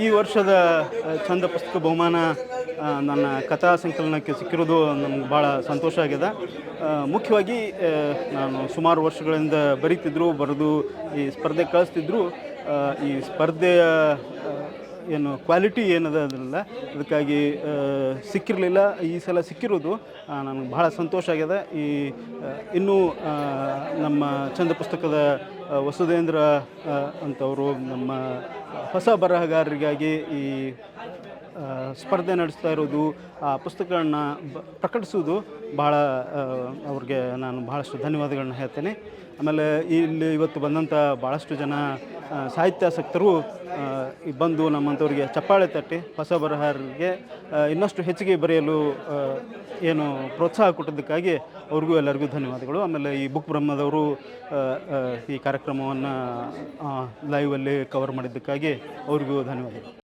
ಈ ವರ್ಷದ ಛಂದ ಪುಸ್ತಕ ಬಹುಮಾನ ನನ್ನ ಕಥಾ ಸಂಕಲನಕ್ಕೆ ಸಿಕ್ಕಿರೋದು ನಮ್ಗೆ ಭಾಳ ಸಂತೋಷ ಆಗಿದೆ. ಮುಖ್ಯವಾಗಿ ನಾನು ಸುಮಾರು ವರ್ಷಗಳಿಂದ ಬರೆದು ಈ ಸ್ಪರ್ಧೆ ಕಳಿಸ್ತಿದ್ರು. ಈ ಸ್ಪರ್ಧೆಯ ಏನು ಕ್ವಾಲಿಟಿ ಏನದ ಅದರಲ್ಲ, ಅದಕ್ಕಾಗಿ ಸಿಕ್ಕಿರಲಿಲ್ಲ. ಈ ಸಲ ಸಿಕ್ಕಿರೋದು ನನಗೆ ಭಾಳ ಸಂತೋಷ ಆಗಿದೆ. ಇನ್ನೂ ನಮ್ಮ ಛಂದ ಪುಸ್ತಕದ ವಸುಧೇಂದ್ರ ಅಂತವರು ನಮ್ಮ ಹೊಸ ಬರಹಗಾರರಿಗಾಗಿ ಈ ಸ್ಪರ್ಧೆ ನಡೆಸ್ತಾ ಇರೋದು, ಆ ಪುಸ್ತಕಗಳನ್ನ ಪ್ರಕಟಿಸೋದು ಭಾಳ ಅವ್ರಿಗೆ ನಾನು ಭಾಳಷ್ಟು ಧನ್ಯವಾದಗಳನ್ನ ಹೇಳ್ತೇನೆ. ಆಮೇಲೆ ಇಲ್ಲಿ ಇವತ್ತು ಬಂದಂಥ ಭಾಳಷ್ಟು ಜನ ಸಾಹಿತ್ಯಾಸಕ್ತರು ಬಂದು ನಮ್ಮಂಥವ್ರಿಗೆ ಚಪ್ಪಾಳೆ ತಟ್ಟಿ ಹೊಸ ಬರಹಗಾರರಿಗೆ ಇನ್ನಷ್ಟು ಹೆಚ್ಚಿಗೆ ಬರೆಯಲು ಏನು ಪ್ರೋತ್ಸಾಹ ಕೊಟ್ಟಿದ್ದಕ್ಕಾಗಿ ಅವ್ರಿಗೂ ಎಲ್ಲರಿಗೂ ಧನ್ಯವಾದಗಳು. ಆಮೇಲೆ ಈ ಬುಕ್ ಬ್ರಹ್ಮದವರು ಈ ಕಾರ್ಯಕ್ರಮವನ್ನು ಲೈವಲ್ಲಿ ಕವರ್ ಮಾಡಿದ್ದಕ್ಕಾಗಿ ಅವ್ರಿಗೂ ಧನ್ಯವಾದಗಳು.